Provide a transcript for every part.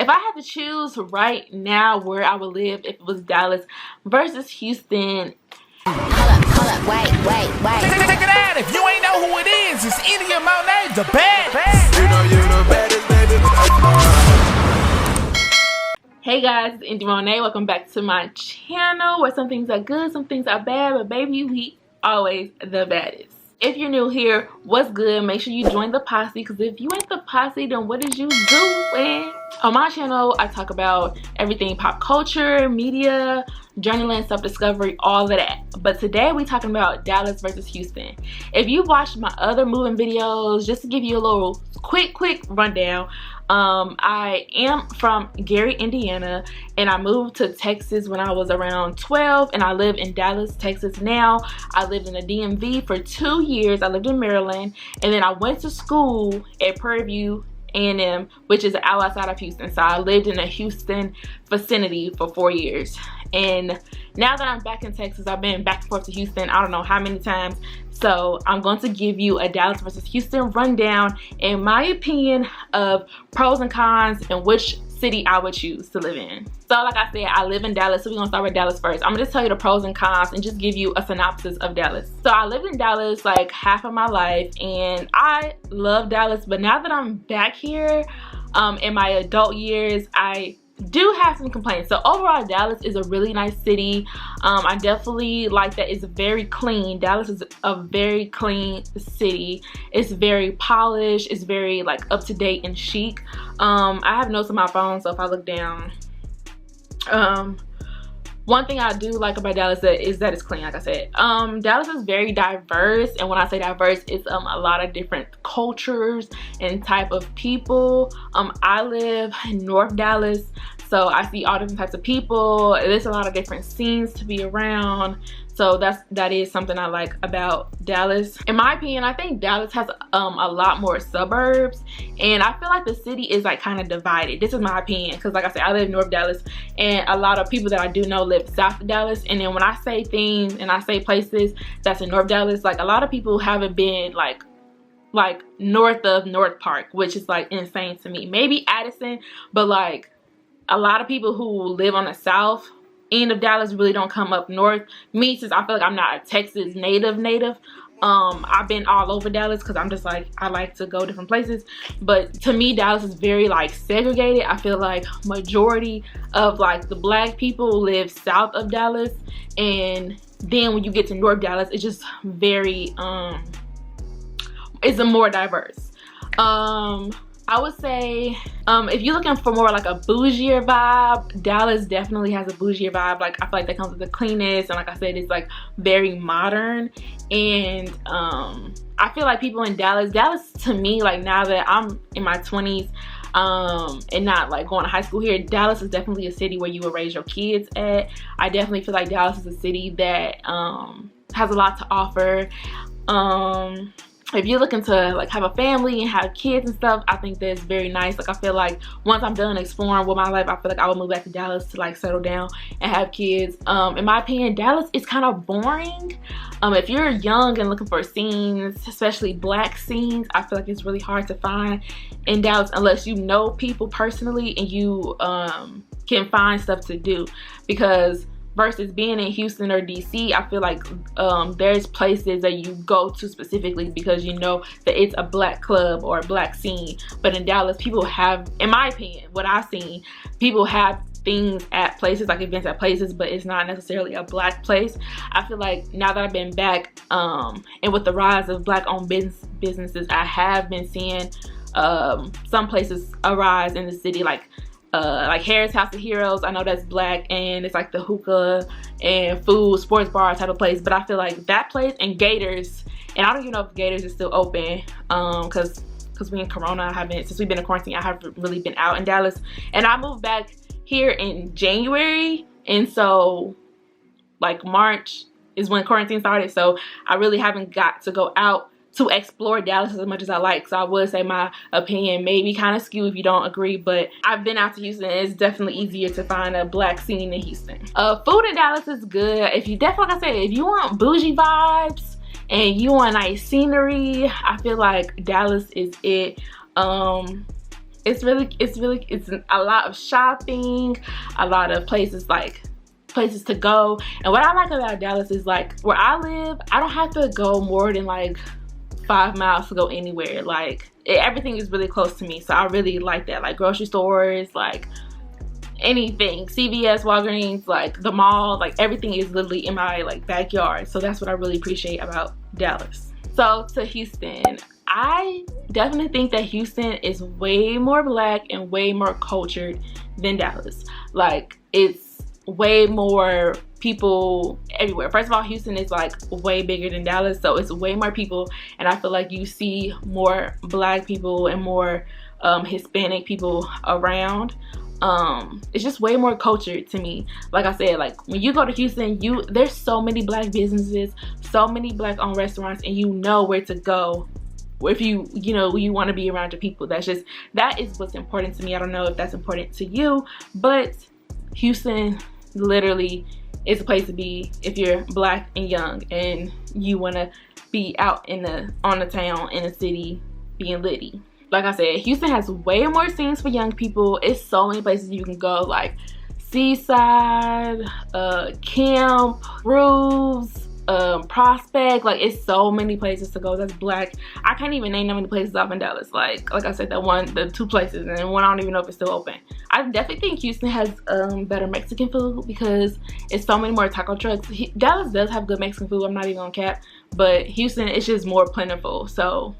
If I had to choose right now where I would live if it was Dallas versus Houston. Hold up, wait. Check it out. If you ain't know who it is, it's India Monee, the bad. You know you the baddest, baby. Hey guys, it's India Monee. Welcome back to my channel where some things are good, some things are bad, but baby, we always the baddest. If you're new here, what's good? Make sure you join the posse, because if you ain't the posse, then what is you doing? On my channel, I talk about everything pop culture, media, journaling, self-discovery, all of that. But today we're talking about Dallas versus Houston. If you watched my other moving videos, just to give you a little quick rundown, I am from Gary, Indiana, and I moved to Texas when I was around 12, and I live in Dallas, Texas now. I lived in the DMV for 2 years. I lived in Maryland, and then I went to school at Prairie View A&M, which is outside of Houston. So I lived in a Houston vicinity for 4 years. And now that I'm back in Texas, I've been back and forth to Houston I don't know how many times. So I'm going to give you a Dallas versus Houston rundown, in my opinion, of pros and cons and which city I would choose to live in. So like I said, I live in Dallas, so we're gonna start with Dallas first. I'm gonna just tell you the pros and cons and just give you a synopsis of Dallas. So I lived in Dallas like half of my life, and I love Dallas, but now that I'm back here in my adult years, I do have some complaints. So overall, Dallas is a really nice city. I definitely like that it's very clean. Dallas is a very clean city. It's very polished. It's very like up to date and chic. I have notes on my phone, so if I look down, one thing I do like about Dallas is that it's clean, like I said. Dallas is very diverse, and when I say diverse, it's a lot of different cultures and type of people. I live in North Dallas, so I see all different types of people. There's a lot of different scenes to be around. So that is something I like about Dallas. In my opinion, I think Dallas has a lot more suburbs, and I feel like the city is like kind of divided. This is my opinion, because like I said, I live in North Dallas, and a lot of people that I do know live south of Dallas. And then when I say things and I say places that's in North Dallas, like a lot of people haven't been like north of North Park, which is like insane to me. Maybe Addison, but like a lot of people who live on the south end of Dallas really don't come up north. Me, since I feel like I'm not a Texas native, I've been all over Dallas because I'm just like, I like to go different places. But to me, Dallas is very like segregated. I feel like majority of like the black people live south of Dallas, and then when you get to North Dallas, it's just very it's a more diverse. I would say if you're looking for more like a bougier vibe, Dallas definitely has a bougier vibe. Like I feel like that comes with the cleanness, and like I said, it's like very modern. And I feel like people in Dallas to me, like now that I'm in my 20s and not like going to high school here, Dallas is definitely a city where you will raise your kids at. I definitely feel like Dallas is a city that has a lot to offer. If you're looking to like have a family and have kids and stuff, I think that's very nice. Like I feel like once I'm done exploring with my life, I feel like I will move back to Dallas to like settle down and have kids. In my opinion, Dallas is kind of boring. If you're young and looking for scenes, especially black scenes, I feel like it's really hard to find in Dallas unless you know people personally and you can find stuff to do. Because versus being in Houston or DC, I feel like there's places that you go to specifically because you know that it's a black club or a black scene. But in Dallas, people have, in my opinion, what I've seen, people have things at places, like events at places, but it's not necessarily a black place. I feel like now that I've been back and with the rise of black owned businesses, I have been seeing some places arise in the city, like Harris House of Heroes. I know that's black, and it's like the hookah and food sports bar type of place. But I feel like that place and Gators, and I don't even know if Gators is still open because we in Corona, since we've been in quarantine, I haven't really been out in Dallas. And I moved back here in January, and so like March is when quarantine started, so I really haven't got to go out to explore Dallas as much as I like. So I would say my opinion may be kind of skewed if you don't agree, but I've been out to Houston, and it's definitely easier to find a black scene in Houston. Food in Dallas is good. If you definitely, like I said, if you want bougie vibes and you want nice scenery, I feel like Dallas is it. It's a lot of shopping, a lot of places to go. And what I like about Dallas is like where I live, I don't have to go more than like 5 miles to go anywhere. Like everything is really close to me, so I really like that. Like grocery stores, like anything, CVS, Walgreens, like the mall, like everything is literally in my like backyard. So that's what I really appreciate about Dallas. So to Houston, I definitely think that Houston is way more black and way more cultured than Dallas. Like it's way more people everywhere. First of all, Houston is like way bigger than Dallas, so it's way more people, and I feel like you see more black people and more Hispanic people around. It's just way more cultured to me. Like I said, like when you go to Houston, there's so many black businesses, so many black owned restaurants, and you know where to go if you want to be around your people. That is what's important to me. I don't know if that's important to you, but Houston literally is a place to be if you're black and young and you want to be out on the town in the city being litty. Like I said, Houston has way more scenes for young people. It's so many places you can go, like Seaside, Camp, Roofs, Prospect. Like it's so many places to go that's black. I can't even name that many places off in Dallas. Like I said, the 2 places, and one I don't even know if it's still open. I definitely think Houston has better Mexican food because it's so many more taco trucks. Dallas does have good Mexican food, I'm not even gonna cap, but Houston is just more plentiful. So,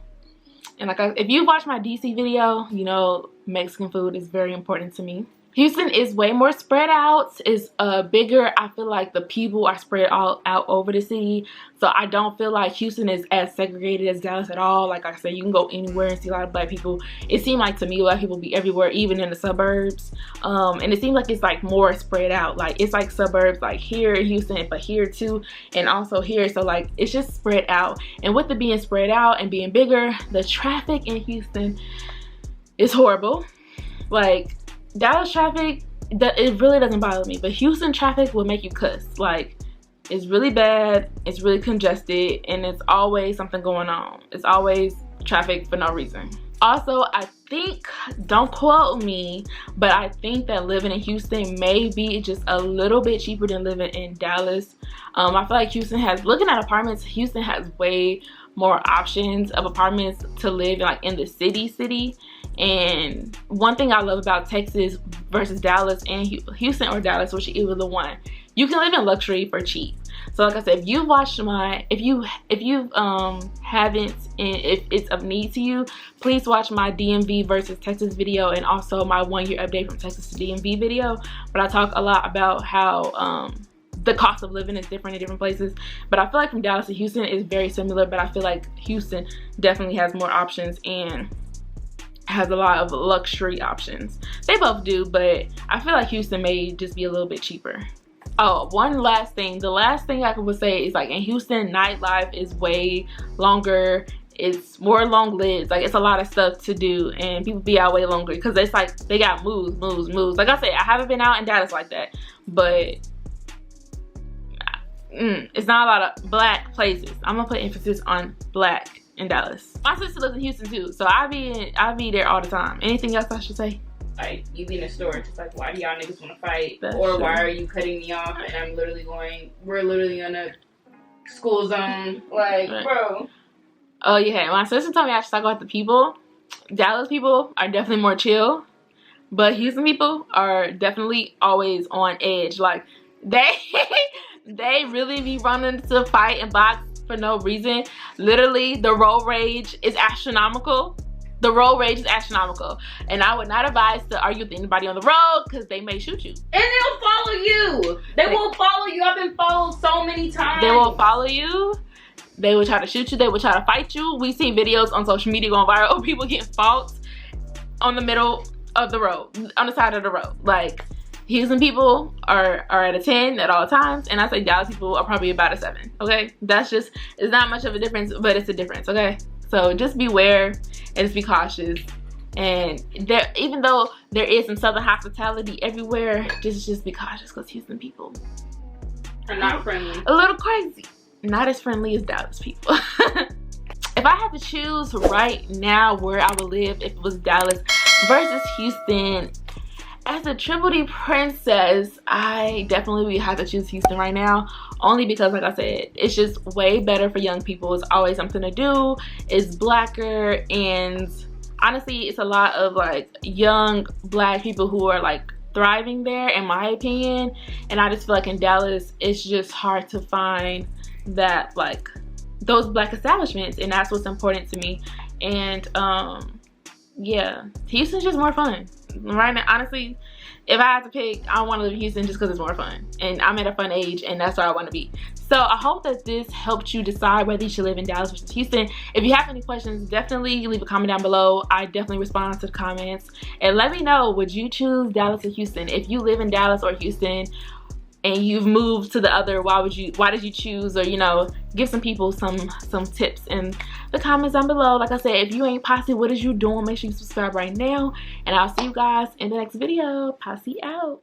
and like if you watch my DC video, you know Mexican food is very important to me. Houston is way more spread out. It's bigger. I feel like the people are spread all out over the city. So I don't feel like Houston is as segregated as Dallas at all. Like I said, you can go anywhere and see a lot of black people. It seemed like to me black people be everywhere, even in the suburbs. And it seems like it's like more spread out. Like it's like suburbs like here in Houston, but here too, and also here. So like it's just spread out. And with it being spread out and being bigger, the traffic in Houston is horrible. Like Dallas traffic, it really doesn't bother me, but Houston traffic will make you cuss. Like it's really bad, it's really congested, and it's always something going on. It's always traffic for no reason. Also, I think, don't quote me, but I think that living in Houston may be just a little bit cheaper than living in Dallas. I feel like Houston has, looking at apartments, Houston has way more options of apartments to live like in the city. And one thing I love about Texas versus Dallas and Houston or Dallas, which either the one, you can live in luxury for cheap. So like I said, if you watched if you haven't, and if it's of need to you, please watch my DMV versus Texas video and also my 1-year update from Texas to DMV video. But I talk a lot about how the cost of living is different in different places. But I feel like from Dallas to Houston is very similar, but I feel like Houston definitely has more options and has a lot of luxury options. They both do, but I feel like Houston may just be a little bit cheaper. Oh, one last thing. The last thing I would say is like in Houston, nightlife is way longer. It's more long lived. Like it's a lot of stuff to do and people be out way longer because it's like they got moves. Like I said, I haven't been out in Dallas like that, but it's not a lot of black places. I'm gonna put emphasis on black in Dallas. My sister lives in Houston too, so I be there all the time. Anything else I should say? Like you be in a store, just like why do y'all niggas want to fight, That's or true. why are you cutting me off? And I'm literally we're literally on a school zone, like right. Bro. Oh yeah, my sister told me I should talk about the people. Dallas people are definitely more chill, but Houston people are definitely always on edge. Like they really be running to fight and box for no reason. Literally, the road rage is astronomical. The road rage is astronomical, and I would not advise to argue with anybody on the road because they may shoot you. And they'll follow you. They will follow you. I've been followed so many times. They will follow you. They will try to shoot you. They will try to fight you. We see videos on social media going viral of people getting fought on the middle of the road, on the side of the road. Like, Houston people are at a 10 at all times, and I say Dallas people are probably about a 7. Okay, that's just, it's not much of a difference, but it's a difference. Okay, so just beware and just be cautious. And there, even though there is some southern hospitality everywhere, just be cautious because Houston people are not friendly. A little crazy. Not as friendly as Dallas people. If I had to choose right now where I would live if it was Dallas, versus Houston. As a Triple D princess, I definitely would have to choose Houston right now, only because, like I said, it's just way better for young people. It's always something to do. It's blacker, and honestly, it's a lot of like young black people who are like thriving there, in my opinion. And I just feel like in Dallas, it's just hard to find that, like, those black establishments, and that's what's important to me. And yeah, Houston's just more fun right now. Honestly, if I had to pick, I want to live in Houston just because it's more fun, and I'm at a fun age, and that's where I want to be. So I hope that this helped you decide whether you should live in Dallas versus Houston. If you have any questions, definitely leave a comment down below. I definitely respond to the comments, and let me know, would you choose Dallas or Houston? If you live in Dallas or Houston and you've moved to the other, why did you choose? Or, you know, give some people some tips in the comments down below. Like I said, if you ain't Posse, what is you doing? Make sure you subscribe right now, and I'll see you guys in the next video. Posse out.